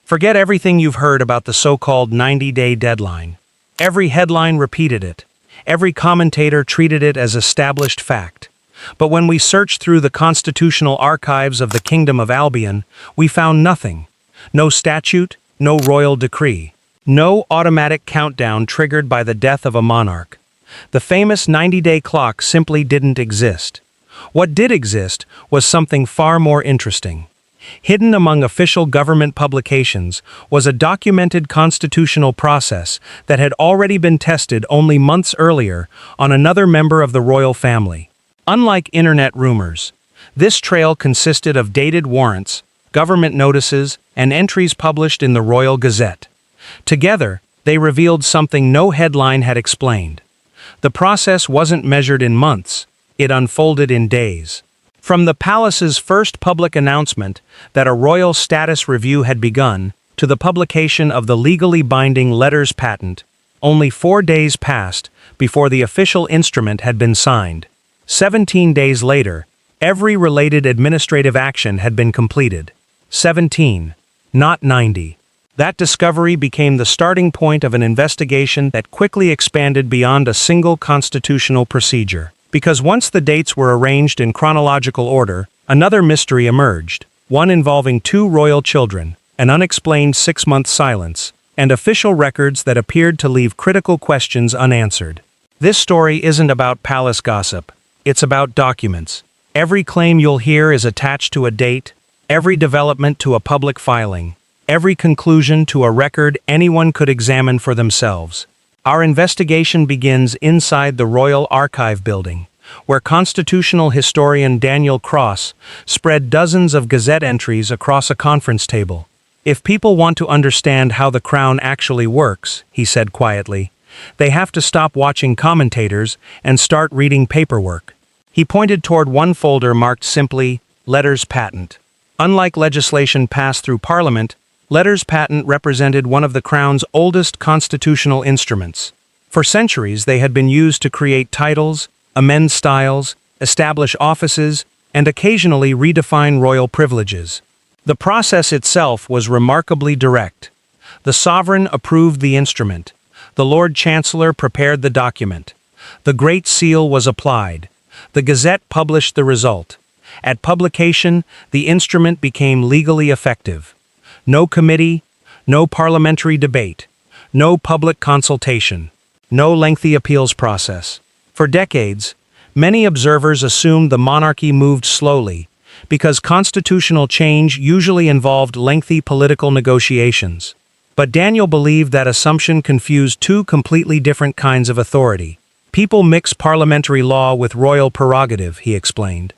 Forget everything you've heard about the so-called 90-day deadline. Every headline repeated it. Every commentator treated it as established fact. But when we searched through the constitutional archives of the Kingdom of Albion, we found nothing. No statute, no royal decree. No automatic countdown triggered by the death of a monarch. The famous 90-day clock simply didn't exist. What did exist was something far more interesting. Hidden among official government publications was a documented constitutional process that had already been tested only months earlier on another member of the royal family. Unlike internet rumors, this trail consisted of dated warrants, government notices, and entries published in the Royal Gazette. Together, they revealed something no headline had explained. The process wasn't measured in months, it unfolded in days. From the palace's first public announcement that a royal status review had begun, to the publication of the legally binding letters patent, only 4 days passed before the official instrument had been signed. 17 days later, every related administrative action had been completed. 17, not 90. That discovery became the starting point of an investigation that quickly expanded beyond a single constitutional procedure. Because once the dates were arranged in chronological order, another mystery emerged, one involving 2 royal children, an unexplained 6-month silence, and official records that appeared to leave critical questions unanswered. This story isn't about palace gossip, it's about documents. Every claim you'll hear is attached to a date, every development to a public filing, every conclusion to a record anyone could examine for themselves. Our investigation begins inside the Royal Archive building, where constitutional historian Daniel Cross spread dozens of Gazette entries across a conference table. If people want to understand how the crown actually works, he said quietly, they have to stop watching commentators and start reading paperwork. He pointed toward one folder marked simply, Letters Patent. Unlike legislation passed through Parliament, letters patent represented one of the Crown's oldest constitutional instruments. For centuries, they had been used to create titles, amend styles, establish offices, and occasionally redefine royal privileges. The process itself was remarkably direct. The sovereign approved the instrument. The Lord Chancellor prepared the document. The Great Seal was applied. The Gazette published the result. At publication, the instrument became legally effective. No committee, no parliamentary debate, no public consultation, no lengthy appeals process. For decades, many observers assumed the monarchy moved slowly because constitutional change usually involved lengthy political negotiations. But Daniel believed that assumption confused 2 completely different kinds of authority. People mix parliamentary law with royal prerogative, he explained.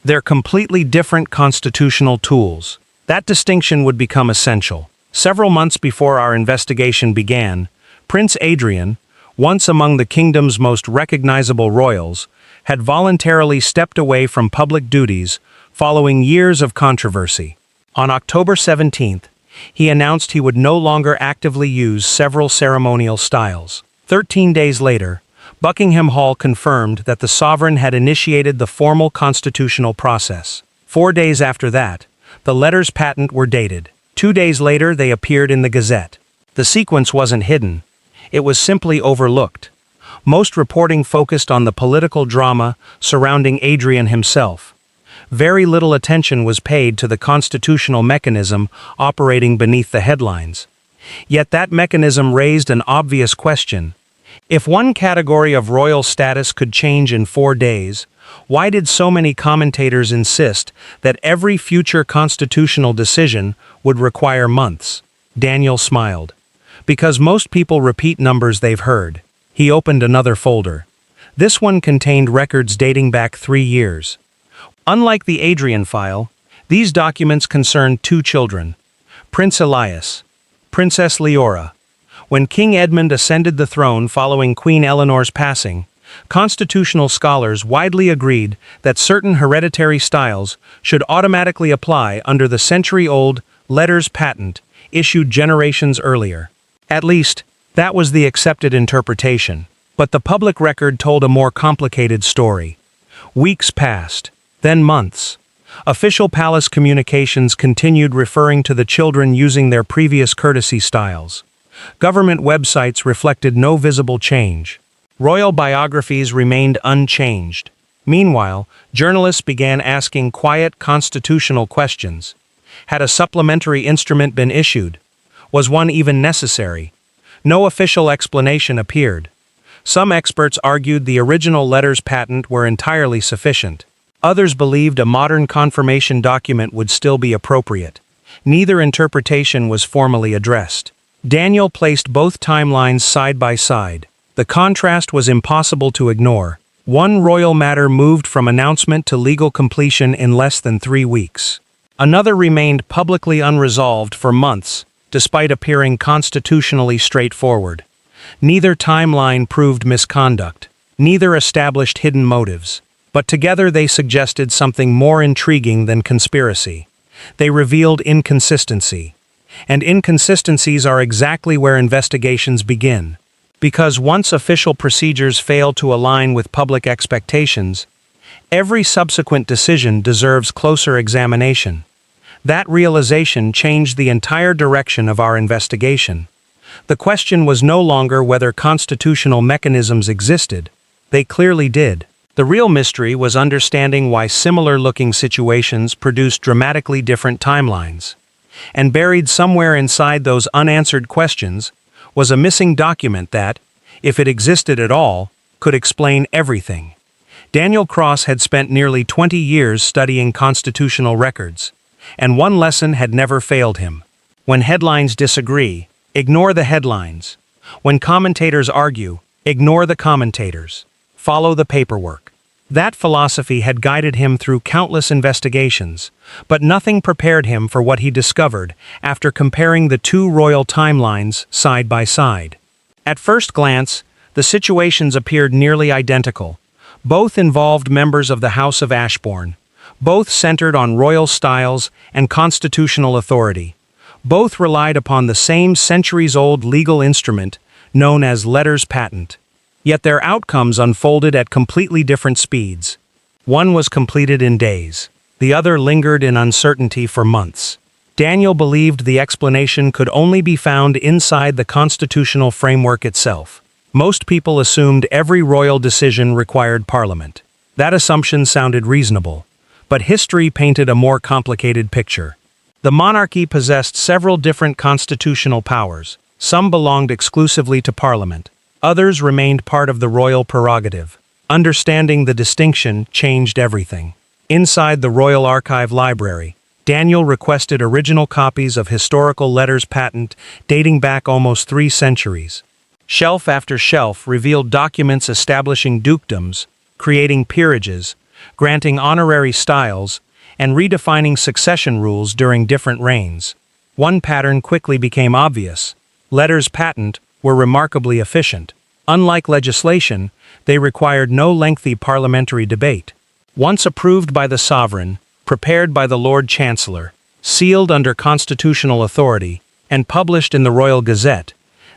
They're completely different constitutional tools. That distinction would become essential. Several months before our investigation began, Prince Adrian, once among the kingdom's most recognizable royals, had voluntarily stepped away from public duties following years of controversy. On October 17th, he announced he would no longer actively use several ceremonial styles. 13 days later, Buckingham Hall confirmed that the sovereign had initiated the formal constitutional process. 4 days after that, the letters patent were dated. 2 days later, they appeared in the Gazette. The sequence wasn't hidden. It was simply overlooked. Most reporting focused on the political drama surrounding Adrian himself. Very little attention was paid to the constitutional mechanism operating beneath the headlines. Yet that mechanism raised an obvious question. If one category of royal status could change in 4 days, why did so many commentators insist that every future constitutional decision would require months? Daniel smiled. Because most people repeat numbers they've heard. He opened another folder. This one contained records dating back 3 years. Unlike the Adrian file, these documents concerned 2 children, Prince Elias, Princess Leora. When King Edmund ascended the throne following Queen Eleanor's passing, constitutional scholars widely agreed that certain hereditary styles should automatically apply under the century-old letters patent issued generations earlier. At least, that was the accepted interpretation. But the public record told a more complicated story. Weeks passed, then months. Official palace communications continued referring to the children using their previous courtesy styles. Government websites reflected no visible change. Royal biographies remained unchanged. Meanwhile, journalists began asking quiet constitutional questions. Had a supplementary instrument been issued? Was one even necessary? No official explanation appeared. Some experts argued the original letters patent were entirely sufficient. Others believed a modern confirmation document would still be appropriate. Neither interpretation was formally addressed. Daniel placed both timelines side by side. The contrast was impossible to ignore. One royal matter moved from announcement to legal completion in less than 3 weeks. Another remained publicly unresolved for months, despite appearing constitutionally straightforward. Neither timeline proved misconduct. Neither established hidden motives. But together they suggested something more intriguing than conspiracy. They revealed inconsistency. And inconsistencies are exactly where investigations begin. Because once official procedures fail to align with public expectations, every subsequent decision deserves closer examination. That realization changed the entire direction of our investigation. The question was no longer whether constitutional mechanisms existed. They clearly did. The real mystery was understanding why similar-looking situations produced dramatically different timelines. And buried somewhere inside those unanswered questions was a missing document that, if it existed at all, could explain everything. Daniel Cross had spent nearly 20 years studying constitutional records, and one lesson had never failed him. When headlines disagree, ignore the headlines. When commentators argue, ignore the commentators. Follow the paperwork. That philosophy had guided him through countless investigations, but nothing prepared him for what he discovered after comparing the two royal timelines side by side. At first glance, the situations appeared nearly identical. Both involved members of the House of Ashbourne. Both centered on royal styles and constitutional authority. Both relied upon the same centuries-old legal instrument known as letters patent. Yet their outcomes unfolded at completely different speeds. One was completed in days. The other lingered in uncertainty for months. Daniel believed the explanation could only be found inside the constitutional framework itself. Most people assumed every royal decision required Parliament. That assumption sounded reasonable. But history painted a more complicated picture. The monarchy possessed several different constitutional powers. Some belonged exclusively to Parliament. Others remained part of the royal prerogative. Understanding the distinction changed everything. Inside the Royal Archive Library, Daniel requested original copies of historical letters patent dating back almost 3 centuries. Shelf after shelf revealed documents establishing dukedoms, creating peerages, granting honorary styles, and redefining succession rules during different reigns. One pattern quickly became obvious. Letters patent were remarkably efficient. Unlike legislation, they required no lengthy parliamentary debate. Once approved by the sovereign, prepared by the Lord Chancellor, sealed under constitutional authority, and published in the Royal Gazette,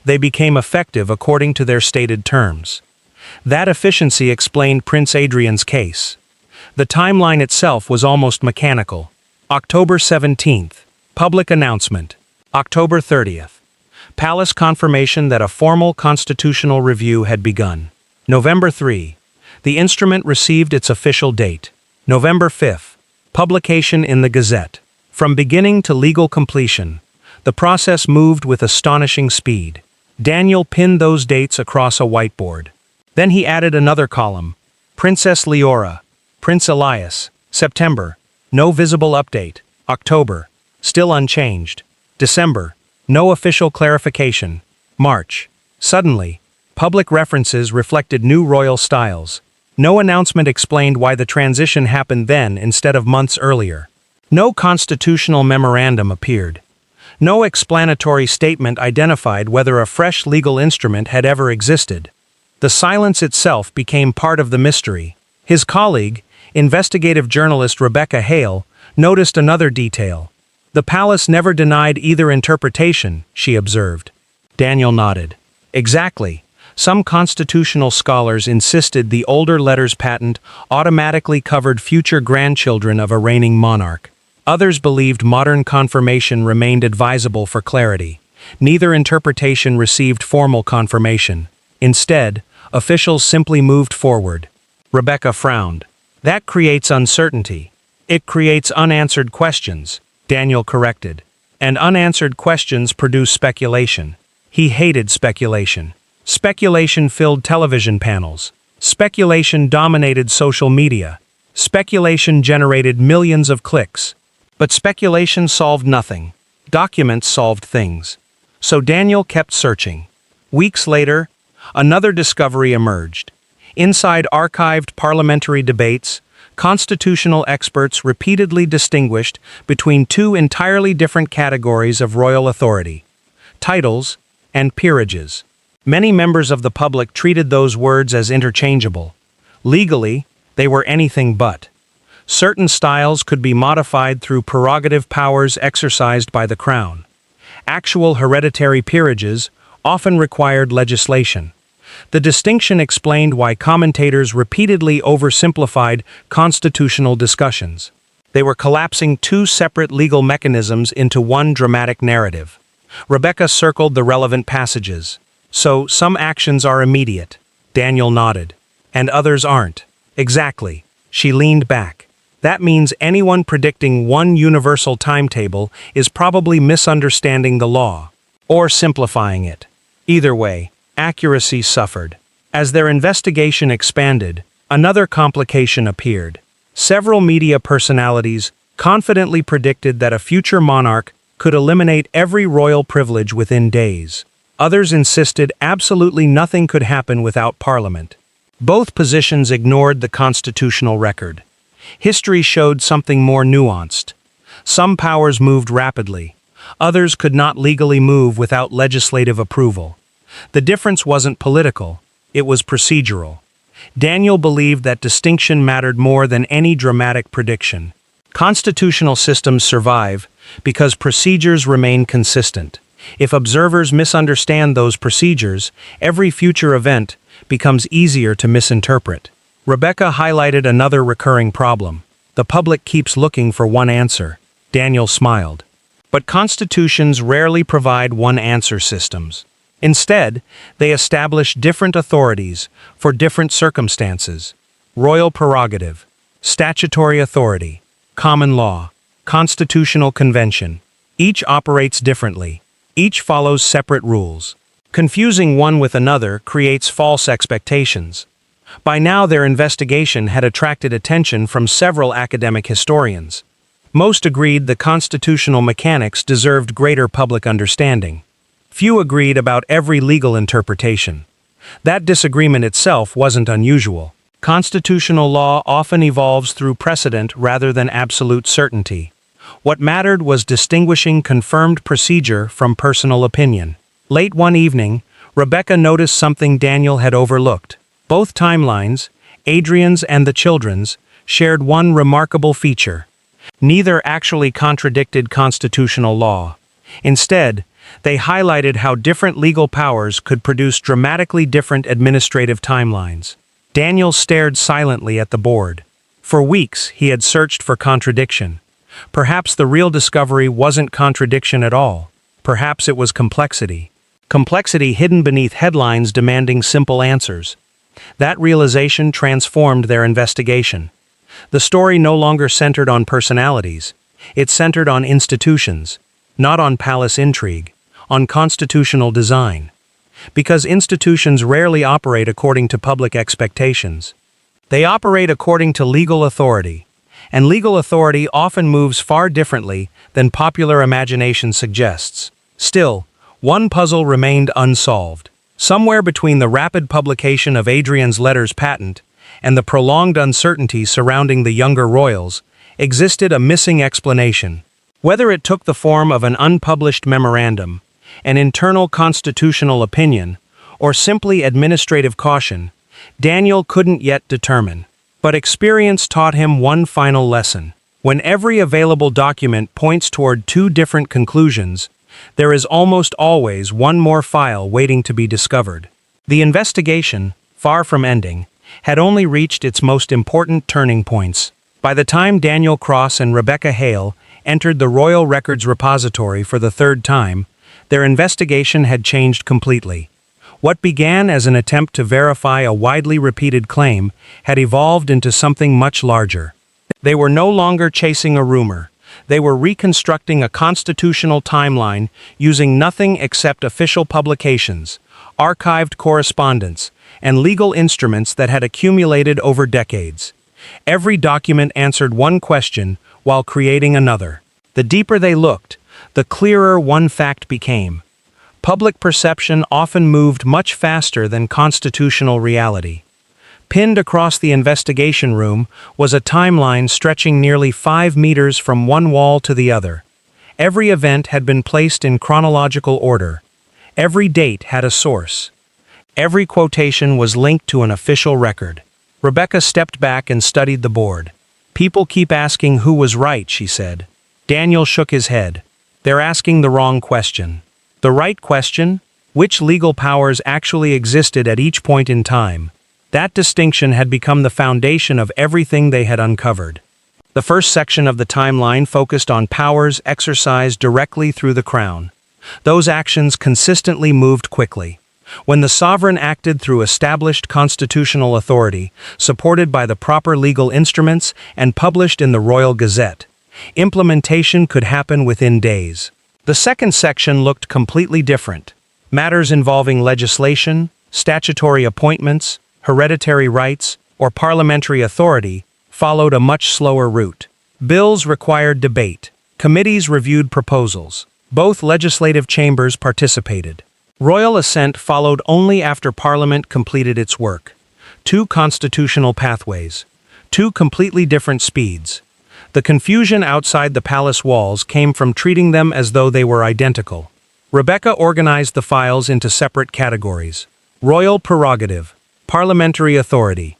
they became effective according to their stated terms. That efficiency explained Prince Adrian's case. The timeline itself was almost mechanical. October 17th, public announcement. October 30th. Palace confirmation that a formal constitutional review had begun. November 3. The instrument received its official date. November 5. Publication in the Gazette. From beginning to legal completion, the process moved with astonishing speed. Daniel pinned those dates across a whiteboard. Then he added another column. Princess Leora. Prince Elias. September. No visible update. October. Still unchanged. December. No official clarification. March. Suddenly, public references reflected new royal styles. No announcement explained why the transition happened then instead of months earlier. No constitutional memorandum appeared. No explanatory statement identified whether a fresh legal instrument had ever existed. The silence itself became part of the mystery. His colleague, investigative journalist Rebecca Hale, noticed another detail. The palace never denied either interpretation, she observed. Daniel nodded. Exactly. Some constitutional scholars insisted the older letters patent automatically covered future grandchildren of a reigning monarch. Others believed modern confirmation remained advisable for clarity. Neither interpretation received formal confirmation. Instead, officials simply moved forward. Rebecca frowned. That creates uncertainty. It creates unanswered questions, Daniel corrected. And unanswered questions produce speculation. He hated speculation. Speculation filled television panels. Speculation dominated social media. Speculation generated millions of clicks. But speculation solved nothing. Documents solved things. So Daniel kept searching. Weeks later, another discovery emerged. Inside archived parliamentary debates, constitutional experts repeatedly distinguished between two entirely different categories of royal authority: titles and peerages. Many members of the public treated those words as interchangeable. Legally, they were anything but. Certain styles could be modified through prerogative powers exercised by the crown. Actual hereditary peerages often required legislation. The distinction explained why commentators repeatedly oversimplified constitutional discussions. They were collapsing two separate legal mechanisms into one dramatic narrative. Rebecca circled the relevant passages. So, some actions are immediate. Daniel nodded. And others aren't. Exactly. She leaned back. That means anyone predicting one universal timetable is probably misunderstanding the law, or simplifying it. Either way, accuracy suffered. As their investigation expanded, another complication appeared. Several media personalities confidently predicted that a future monarch could eliminate every royal privilege within days. Others insisted absolutely nothing could happen without Parliament. Both positions ignored the constitutional record. History showed something more nuanced. Some powers moved rapidly. Others could not legally move without legislative approval. The difference wasn't political, it was procedural. Daniel believed that distinction mattered more than any dramatic prediction. Constitutional systems survive because procedures remain consistent. If observers misunderstand those procedures, every future event becomes easier to misinterpret. Rebecca highlighted another recurring problem. The public keeps looking for one answer. Daniel smiled. But constitutions rarely provide one-answer systems. Instead, they establish different authorities for different circumstances. Royal prerogative, statutory authority, common law, constitutional convention. Each operates differently. Each follows separate rules. Confusing one with another creates false expectations. By now, their investigation had attracted attention from several academic historians. Most agreed the constitutional mechanics deserved greater public understanding. Few agreed about every legal interpretation. That disagreement itself wasn't unusual. Constitutional law often evolves through precedent rather than absolute certainty. What mattered was distinguishing confirmed procedure from personal opinion. Late one evening, Rebecca noticed something Daniel had overlooked. Both timelines, Adrian's and the children's, shared one remarkable feature. Neither actually contradicted constitutional law. Instead, they highlighted how different legal powers could produce dramatically different administrative timelines. Daniel stared silently at the board. For weeks, he had searched for contradiction. Perhaps the real discovery wasn't contradiction at all. Perhaps it was complexity. Complexity hidden beneath headlines demanding simple answers. That realization transformed their investigation. The story no longer centered on personalities. It centered on institutions, not on palace intrigue, on constitutional design. Because institutions rarely operate according to public expectations. They operate according to legal authority, and legal authority often moves far differently than popular imagination suggests. Still, one puzzle remained unsolved. Somewhere between the rapid publication of Adrian's letters patent and the prolonged uncertainty surrounding the younger royals, existed a missing explanation. Whether it took the form of an unpublished memorandum, an internal constitutional opinion, or simply administrative caution, Daniel couldn't yet determine. But experience taught him one final lesson. When every available document points toward two different conclusions, there is almost always one more file waiting to be discovered. The investigation, far from ending, had only reached its most important turning points. By the time Daniel Cross and Rebecca Hale entered the Royal Records Repository for the third time, their investigation had changed completely. What began as an attempt to verify a widely repeated claim had evolved into something much larger. They were no longer chasing a rumor. They were reconstructing a constitutional timeline using nothing except official publications, archived correspondence, and legal instruments that had accumulated over decades. Every document answered one question while creating another. The deeper they looked, the clearer one fact became. Public perception often moved much faster than constitutional reality. Pinned across the investigation room was a timeline stretching nearly 5 meters from one wall to the other. Every event had been placed in chronological order. Every date had a source. Every quotation was linked to an official record. Rebecca stepped back and studied the board. "People keep asking who was right," she said. Daniel shook his head. "They're asking the wrong question." The right question? Which legal powers actually existed at each point in time? That distinction had become the foundation of everything they had uncovered. The first section of the timeline focused on powers exercised directly through the crown. Those actions consistently moved quickly. When the sovereign acted through established constitutional authority, supported by the proper legal instruments and published in the Royal Gazette, implementation could happen within days. The second section looked completely different. Matters involving legislation, statutory appointments, hereditary rights, or parliamentary authority followed a much slower route. Bills required debate. Committees reviewed proposals. Both legislative chambers participated. Royal assent followed only after Parliament completed its work. Two constitutional pathways. Two completely different speeds. The confusion outside the palace walls came from treating them as though they were identical. Rebecca organized the files into separate categories: royal prerogative, parliamentary authority,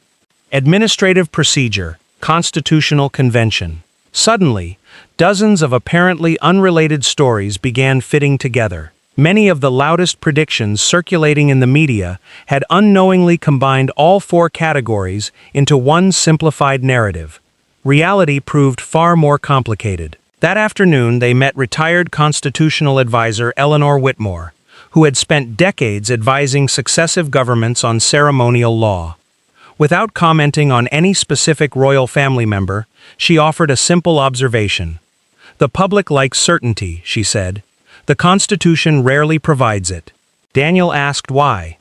administrative procedure, constitutional convention. Suddenly, dozens of apparently unrelated stories began fitting together. Many of the loudest predictions circulating in the media had unknowingly combined all four categories into one simplified narrative. Reality proved far more complicated. That afternoon, they met retired constitutional advisor Eleanor Whitmore, who had spent decades advising successive governments on ceremonial law. Without commenting on any specific royal family member, she offered a simple observation. "The public likes certainty," she said. "The Constitution rarely provides it." Daniel asked why.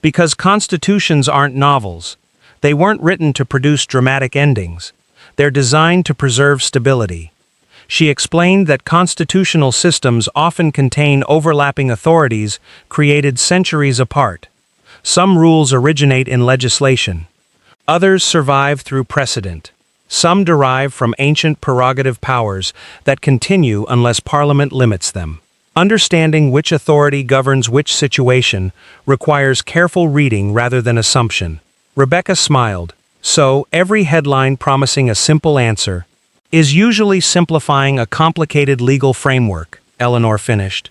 "Because constitutions aren't novels. They weren't written to produce dramatic endings. They're designed to preserve stability." She explained that constitutional systems often contain overlapping authorities created centuries apart. Some rules originate in legislation. Others survive through precedent. Some derive from ancient prerogative powers that continue unless Parliament limits them. Understanding which authority governs which situation requires careful reading rather than assumption. Rebecca smiled. "So, every headline promising a simple answer is usually simplifying a complicated legal framework," Eleanor finished.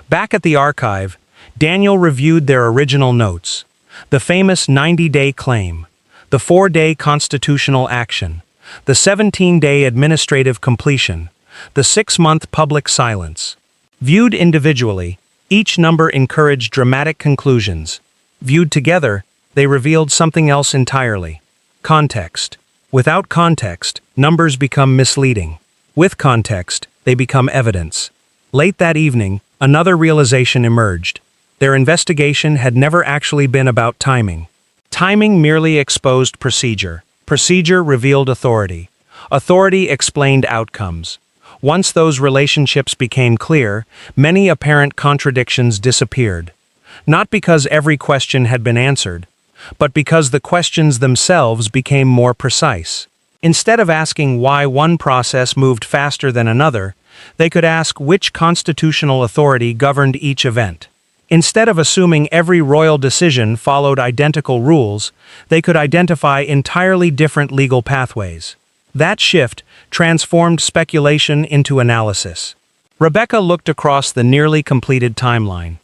Back at the archive, Daniel reviewed their original notes. The famous 90-day claim, the 4-day constitutional action, the 17-day administrative completion, the 6-month public silence. Viewed individually, each number encouraged dramatic conclusions. Viewed together, they revealed something else entirely. Context. Without context, numbers become misleading. With context, they become evidence. Late that evening, another realization emerged. Their investigation had never actually been about timing. Timing merely exposed procedure. Procedure revealed authority. Authority explained outcomes. Once those relationships became clear, many apparent contradictions disappeared. Not because every question had been answered, but because the questions themselves became more precise. Instead of asking why one process moved faster than another, they could ask which constitutional authority governed each event. Instead of assuming every royal decision followed identical rules, they could identify entirely different legal pathways. That shift transformed speculation into analysis. Rebecca looked across the nearly completed timeline.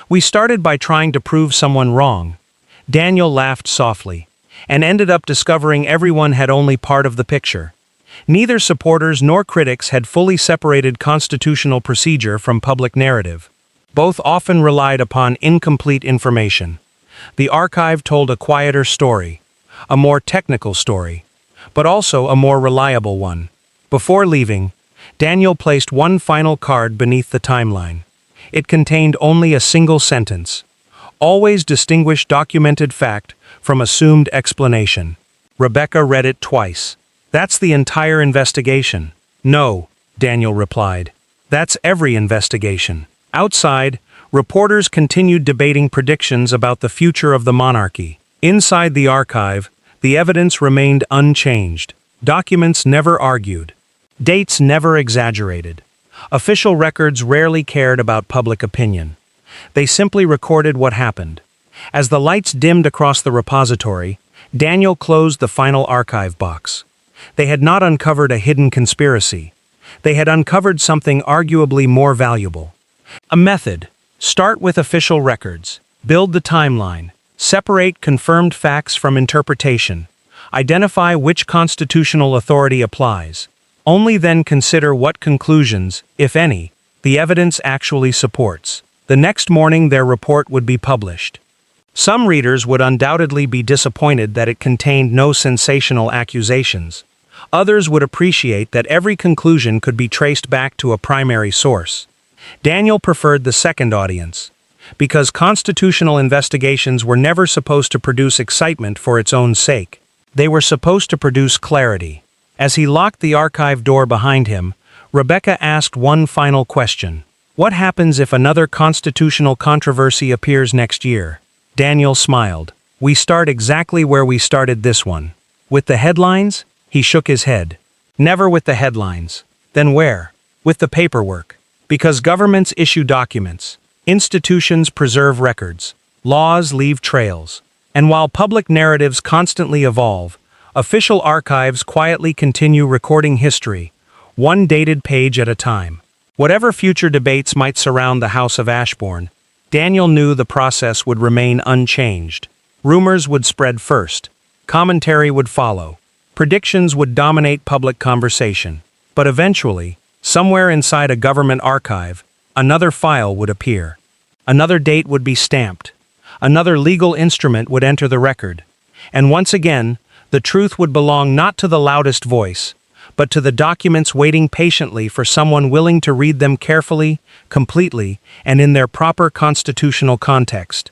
"We started by trying to prove someone wrong. Daniel laughed softly, and ended up discovering everyone had only part of the picture. Neither supporters nor critics had fully separated constitutional procedure from public narrative. Both often relied upon incomplete information. The archive told a quieter story, a more technical story, but also a more reliable one. Before leaving, Daniel placed one final card beneath the timeline. It contained only a single sentence. Always distinguish documented fact from assumed explanation. Rebecca read it twice. That's the entire investigation. No, Daniel replied. That's every investigation. Outside, reporters continued debating predictions about the future of the monarchy. Inside the archive, the evidence remained unchanged. Documents never argued. Dates never exaggerated. Official records rarely cared about public opinion. They simply recorded what happened. As the lights dimmed across the repository, Daniel closed the final archive box. They had not uncovered a hidden conspiracy. They had uncovered something arguably more valuable. A method. Start with official records. Build the timeline. Separate confirmed facts from interpretation. Identify which constitutional authority applies. Only then consider what conclusions, if any, the evidence actually supports. The next morning their report would be published. Some readers would undoubtedly be disappointed that it contained no sensational accusations. Others would appreciate that every conclusion could be traced back to a primary source. Daniel preferred the second audience, because constitutional investigations were never supposed to produce excitement for its own sake. They were supposed to produce clarity. As he locked the archive door behind him, Rebecca asked one final question. What happens if another constitutional controversy appears next year? Daniel smiled. We start exactly where we started this one. With the headlines? He shook his head. Never with the headlines. Then where? With the paperwork. Because governments issue documents. Institutions preserve records. Laws leave trails. And while public narratives constantly evolve, official archives quietly continue recording history, one dated page at a time. Whatever future debates might surround the House of Ashbourne, Daniel knew the process would remain unchanged. Rumors would spread first. Commentary would follow. Predictions would dominate public conversation. But eventually, somewhere inside a government archive, another file would appear. Another date would be stamped. Another legal instrument would enter the record. And once again, the truth would belong not to the loudest voice, but to the documents waiting patiently for someone willing to read them carefully, completely, and in their proper constitutional context.